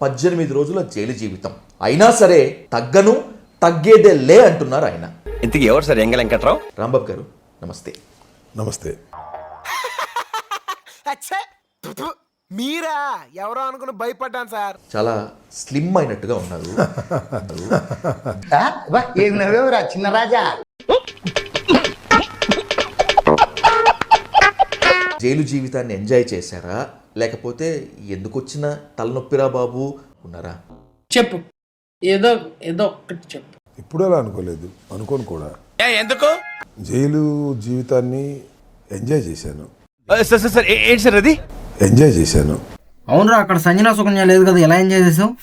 18 రోజుల జైలు జీవితం అయినా సరే తగ్గేదే లే అంటున్నారు ఆయన. ఇంతకీ ఎవరు సార్ ఎంగ వెంకట్రావు? రాంబాబు గారు నమస్తే. నమస్తే. మీరా ఎవరో అనుకుని భయపడ్డాను సార్. చాలా స్లిమ్ అయినట్టుగా ఉన్నారు. చిన్న రాజా. జైలు జీవితాన్ని ఎంజాయ్ చేశారా లేకపోతే ఎందుకు వచ్చిన తలనొప్పిరా బాబు ఉన్నారా? చెప్పు, ఏదో ఒక్కటి చెప్పు. ఇప్పుడు అలా అనుకోలేదు, అనుకోను కూడా. ఎందుకు? జైలు జీవితాన్ని ఎంజాయ్ చేశాను. సార్ ఏంటి సార్ అది? ఎంజాయ్ చేశాను. అవునరా, అక్కడ సంజనా సుకన్య లేదు కదా, ఎలా ఎంజాయ్ చేసావు?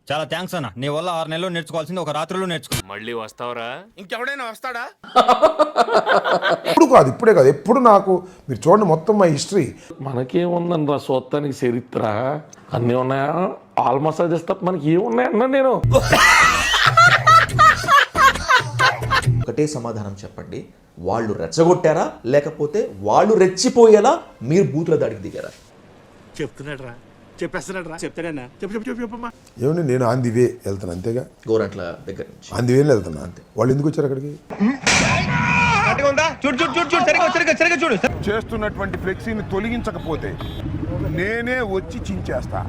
చాలా థ్యాంక్స్ అన్న, నీ వల్ల 6 నెలలు నేర్చుకోవాల్సింది ఒక రాత్రిలో నేర్చుకో. మళ్ళీ వస్తావురా? ఇంకెవడైనా వస్తాడా? ఇప్పుడే కాదు, ఎప్పుడు నాకు మీరు చూడండి మొత్తం మా హిస్టరీ. మనకేముందనరా సొత్తానికి చరిత్ర అన్నీ ఉన్నాయా? ఆల్ మసాజెస్ తప్ప మనకి ఏమున్నాయన్నా? నేను ఒకటే సమాధానం చెప్పండి, వాళ్ళు రెచ్చగొట్టారా లేకపోతే వాళ్ళు రెచ్చిపోయేలా మీరు బూతుల దాడికి దిగారా? చెప్తున్నాడు చెప్తాడన్నా. చెప్పమ్మా. ఏమండి, నేను ఆన్ ది వే వెళ్తాను అంతేగా, గోరంట్ల దగ్గర నుంచి ఆన్ ది వేలో వెళ్తున్నా అంతే. వాళ్ళు ఎందుకు వచ్చారు అక్కడికి? చేస్తున్నటువంటి ఫ్లెక్సీని తొలగించకపోతే నేనే వచ్చి చించేస్తా.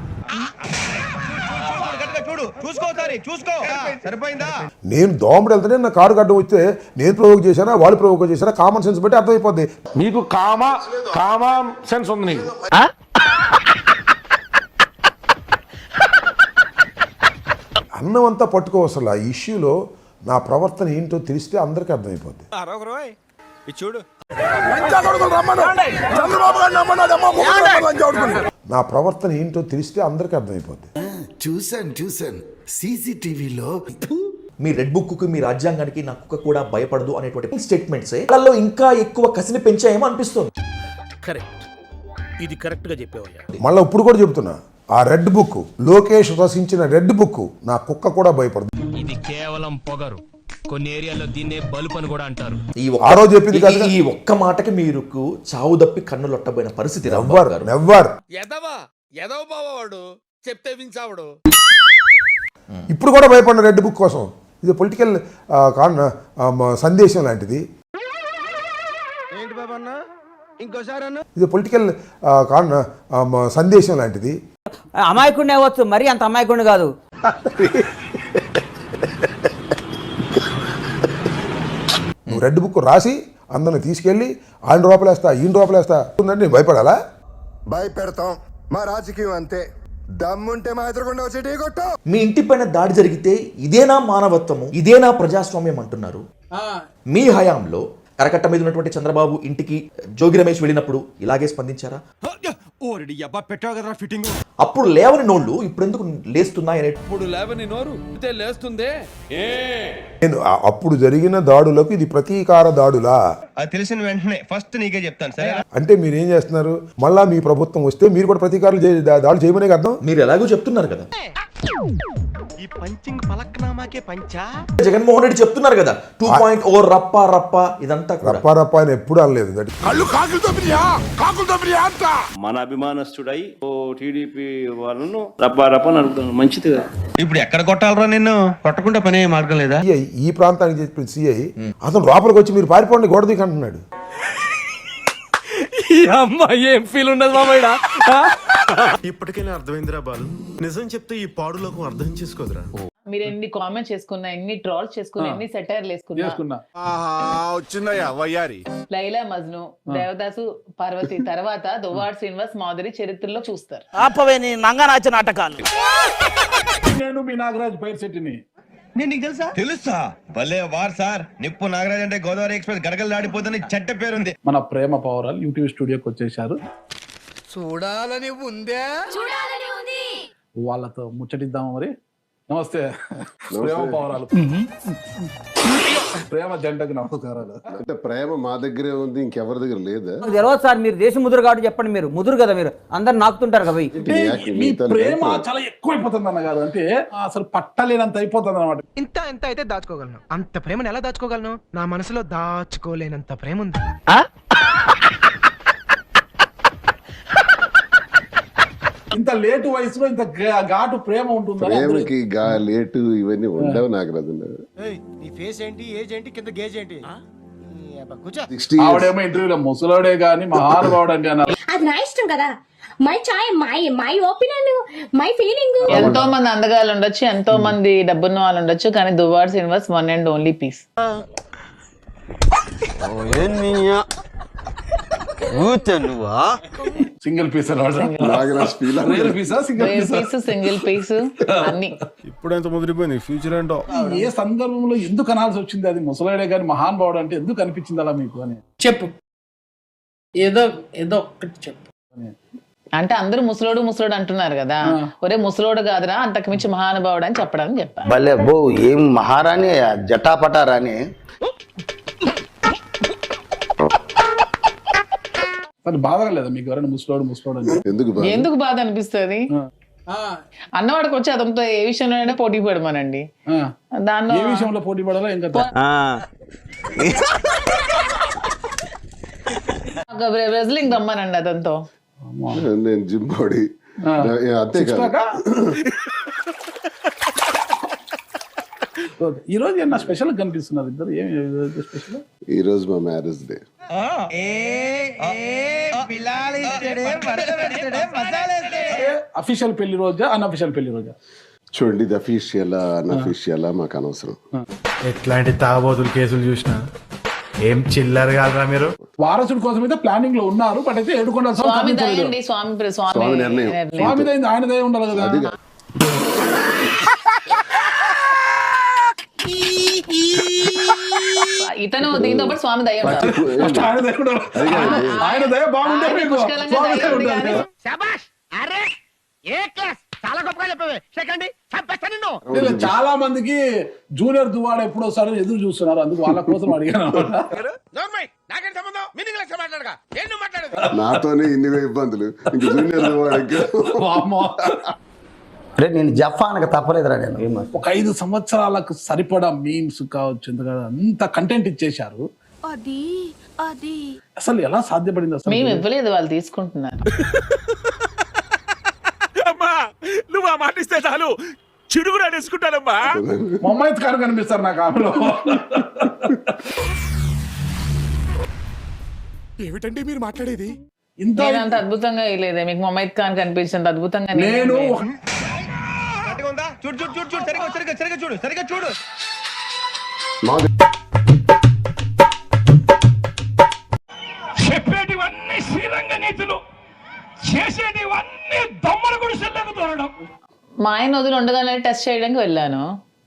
నేను దోమడు వెళ్తానే నా కారు గడ్డం వస్తే నేను ప్రొవోక్ చేశానా వాళ్ళు ప్రొవోక్ చేశారా కామన్ సెన్స్ బట్టి అర్థమైపోద్ది. నీకు కామన్ సెన్స్ ఉంది నీకు. అన్నం అంతా పట్టుకోవసలు ఆ ఇష్యూలో నా ప్రవర్తన ఏంటో తెలిస్తే అందరికీ అర్థమైపోద్ది. చూడు, నా ప్రవర్తన ఏంటో తెలిస్తే అందరికీ అర్థమైపోద్ది. చూసాను సీసీటీవీలో. మీ రెడ్ బుక్ కి, మీ రాజ్యాంగానికి నా కుక్క కూడా భయపడదు అనేటువంటి స్టేట్మెంట్స్ వాళ్ళలో ఇంకా ఎక్కువ కసిని పెంచాయేమో అనిపిస్తుంది. కరెక్ట్, ఇది కరెక్ట్ గా చెప్పావయ్యా. మళ్ళీ ఇప్పుడు కూడా చెబుతున్నా, ఆ రెడ్ బుక్ లోకేష్ రచించిన రెడ్ బుక్ నా కుక్క కూడా భయపడదు. ఇది కేవలం పొగరు, కొన్ని ఏరియాలో దీన్నే బలుపు అని కూడా అంటారు. ఈ ఒక్క మాటకి మీరు చావు దప్పి కన్ను లొట్టబోయిన పరిస్థితి. ఎదవ బావాడు చెప్తే వించావుడు. ఇప్పుడు కూడా భయపడిన రెడ్ బుక్ కోసం. ఇది పొలిటికల్ సందేశం లాంటిది. ఏంటి బాబా అన్న, ఇంకోసారి అన్న. ఇది పొలిటికల్ సందేశం లాంటిది. అమాయకుడిని అవ్వచ్చు, మరి అంత అమాయకుడిని కాదు. నువ్వు రెడ్ బుక్ రాసి అందరిని తీసుకెళ్ళి ఆయన రూపలేస్తా ఈయన రూపలేస్తా ఉందంటే నేను భయపడాలా? భయపెడతాం, మా రాజకీయం అంతే. దమ్ముంటే మా ఎదురుకుండా వచ్చి కొట్టు. మీ ఇంటి పైన దాడి జరిగితే ఇదేనా మానవత్వము, ఇదేనా ప్రజాస్వామ్యం అంటున్నారు. మీ హయాంలో కరకట్ట మీద ఉన్నటువంటి చంద్రబాబు ఇంటికి జోగి రమేష్ వెళ్ళినప్పుడు ఇలాగే స్పందించారా? అప్పుడు లేవని నోళ్ళు ఇప్పుడు ఎందుకు లేస్తున్నాయనే. ఇప్పుడు లేవని నోరు లేస్తుందే. నేను అప్పుడు జరిగిన దాడులకు ఇది ప్రతీకార దాడులా? అది తెలిసిన వెంటనే ఫస్ట్ నీకే చెప్తాను సరే. అంటే మీరు ఏం చేస్తున్నారు? మళ్ళా మీ ప్రభుత్వం వస్తే మీరు కూడా ప్రతీకారాలు దాడులు చేయమనే అర్థం. మీరు ఎలాగో చెప్తున్నారు కదా, ఈ పంచింగ్ పలక్నామాకే పంచా. జగన్మోహన్ రెడ్డి చెప్తున్నారు కదా 2.0 రప్ప ఇదంతా రప్ప అని ఎప్పుడు అనలేదు. మన అభిమానస్తుడై టీడీపీ వాళ్ళను రప్పని అడుగుతాను, మంచిది కదా. ఇప్పుడు ఎక్కడ కొట్టాలరా నిన్ను? కొట్టకుండా పనే మార్గం లేదా? ఈ ప్రాంతానికి చెప్పిన సిఐ అతను లోపలికి వచ్చి మీరు పారిపోండి గోడ దిక్కు అంటున్నాడు. ఏం ఫీల్ ఉండదు మామయ్య. ఇప్పటికైనా అర్థమైందిరా బాలు, నిజం చెప్తే ఈ పాడులోకం అర్థం చేసుకోదురా. మీరు ఎన్ని కామెంట్స్ చేసుకున్నా, ఎన్ని ట్రాల్స్ చేసుకున్నా, ఎన్ని సెటైర్లు వేసుకున్నా, వచ్చిందయ్యా వయ్యారి. లైలా మజ్ను, దేవదాసు పార్వతి తర్వాత దువ్వాడ శ్రీనివాస్ మాధురి చరిత్రలో చూస్తారు. ఆపవే నీ నంగనాచ నాటకాలు. నేను మీ నాగరాజ్ పైర్శెట్టిని. నేను నీకు తెలుసా? తెలుసా? భలే వార్ సార్. నిప్పు నాగరాజ్ అంటే గోదావరి ఎక్స్ప్రెస్ గడగలు దాడిపోతుంది చెడ్డ పేరుంది. మన ప్రేమ పౌరాలు యూట్యూబ్ స్టూడియోకి వచ్చేసారు. చూడాలని ఉందే, వాళ్ళతో ముచ్చటిద్దామా మరి. నమస్తే ప్రేమ పౌరాలు. ప్రేమ జంటకు నమస్కారాలు. అంటే ప్రేమ మా దగ్గరే ఉంది, ఇంకెవరి దగ్గర లేదా? నాకు తెలియదు సార్, మీరు దేశ ముదురు కాబట్టి చెప్పండి. మీరు ముదురు కదా, మీరు అందరు నాకుతుంటారు కదా. మీ ప్రేమ చాలా ఎక్కువైపోతుంది అన్నగారు, అంటే అసలు పట్టలేనంత అయిపోతుంది అన్నమాట. ఎంత అయితే దాచుకోగలను, అంత ప్రేమను ఎలా దాచుకోగలను? నా మనసులో దాచుకోలేనంత ప్రేమ ఉంది. ఇంత లేటు వయసులో ఇంత ఘాటు ప్రేమ ఉంటుంది. ప్రేమకి లేటు ఇవన్నీ ఉండవు నాగరాజు. నీ ఫేస్ ఏంటి, ఏజ్ ఏంటి, కింద గేజ్ ఏంటి? ఆవిడేమో ఇంటర్వ్యూలో ముసలోడే గాని మహానుభావుడు అని అన్నారు. అది నా ఇష్టం కదా, my chai, my opinion, my feeling. ఎంతో మంది అందగాళ్ళు ఉండొచ్చు, ఎంతో మంది డబ్బున్న వాళ్ళు ఉండొచ్చు, కానీ Duvvada Srinivas one and only piece. Single piece single piece అన్ని. ఇప్పుడు ఎంత ముదిరిపోయింది, ఫ్యూచర్ ఏంటో. ఏ సందర్భంలో ఎందుకు అనాల్సి వచ్చింది అది ముసలాడే గాని మహానుభావుడు అంటే ఎందుకు అనిపించింది అలా మీకు అని? చెప్పు, ఏదో ఒక్కటి చెప్పు. అంటే అందరూ ముసలోడు అంటున్నారు కదా, ఒరే ముసలోడు కాదురా అంతకు మించి మహానుభావుడు అని చెప్పడానికి చెప్పాను. భలే బో, ఏం మహారాణి, జటాపటారాని. అది బాధగా లేదా మీకు ఎవరైనా ముసలోడు అని? ఎందుకు బాధ అనిపిస్తుంది? అన్నవాడికి వచ్చి అతనితో ఏ విషయంలోనైనా పోటీ పడమనండి. దానిలో ఏ విషయంలో పోటీ పడాలో ఏం కదా. రెజ్లింగ్ దమ్మనండి అతనితో. నేను జిమ్ బాడీ అంతే కదా. ఈ రోజు ఏమన్నా స్పెషల్ కనిపిస్తున్నారు ఇద్దరు? ఏమి స్పెషల్? ఈ రోజు మా మ్యారేజ్ డే. అఫీషియల్ పెళ్లి రోజా, అన్అఫీషియల్ పెళ్లి రోజా? చూడండి, ఇది అఫీషియల్ అన్అఫీషియల్ మాకు అనవసరం. ఎట్లాంటి తాబోతులు కేసులు చూసినా ఏం చిల్లర కాదురా మీరు. వారసుడి కోసం అయితే ప్లానింగ్ లో ఉన్నారు, బట్ అయితే ఏడుకొండ స్వామి దయండి, స్వామి నిర్ణయం. స్వామిదైంది, ఆయన దయ ఉండాలి కదా. ఇతను దీంతో పాటు స్వామి దయ ఉండాలి. ఆయన దయ బాగుంటే మీకు పుష్కలంగా స్వామి దయ దయ ఉంది ఉండాలి. చాలా చాలా మందికి జూనియర్ దువాడ ఎప్పుడు వస్తారని ఎదురు చూస్తున్నారు, అందుకు వాళ్ళ కోసం అడిగాను అన్నమాట. నాతోనే ఇన్ని ఇబ్బందులు, ఇంక జూనియర్ వాడికి. నేను జఫానక తప్పలేదురా. నేను ఒక 5 సంవత్సరాలకు సరిపడా మీమ్స్ కావచ్చు, ఎందుకంటే అంత కంటెంట్ ఇచ్చేశారు. అసలు ఎలా సాధ్యపడింది అసలు? మేము ఇవ్వలేదు, వాళ్ళు తీసుకుంటున్నారు. నువ్వు ఆ మాట ఇస్తే చాలు, చిడుగురా తీసుకుంటానమ్మా. మొమ్మైత్ గారు కనిపిస్తారు నాకు ఆమెలో. ఏమిటండి మీరు మాట్లాడేది? ఇంత అంత అద్భుతంగా వేయలేదే, మీకు మొమైత్ ఖాన్ కనిపించినంత అద్భుతంగా నేను చూడు చూడు చూడు చూడు, సరిగా చూడు, సరిగా చూడు. చెప్పేటివన్నీ శ్రీరంగ నీతులు, చేసేటివన్నీ దొమ్మల గుడిసెల్లకు దూరడం. మా ఆయన వదిలి ఉండగానే టెస్ట్ చేయడానికి వెళ్ళాను,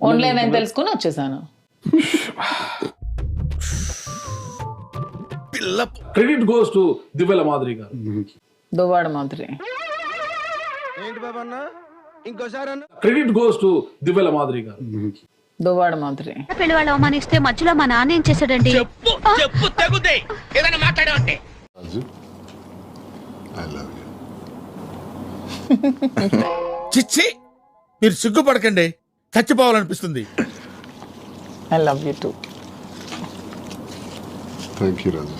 ఉండలేదని తెలుసుకుని వచ్చేసాను. క్రెడిట్ గోస్ టు దివ్యల మాధురి గారు. దువ్వాడ మాధురి. ఏంటి బాబా అన్న, ఇంకోసారి అన్న. క్రెడిట్ గోస్ టు దివ్యల మాధురి గారు. దువ్వాడ మాధురి. పెళ్లి వాళ్ళు అవమానిస్తే మధ్యలో మా నాన్న ఏం చేశాడండి? చెప్పు తగుదే, ఏదైనా మాట్లాడావంటే. I love you. చిచ్చి, మీరు సిగ్గుపడకండి, చచ్చిపోవాలనిపిస్తుంది. I love you too. Thank you Raju.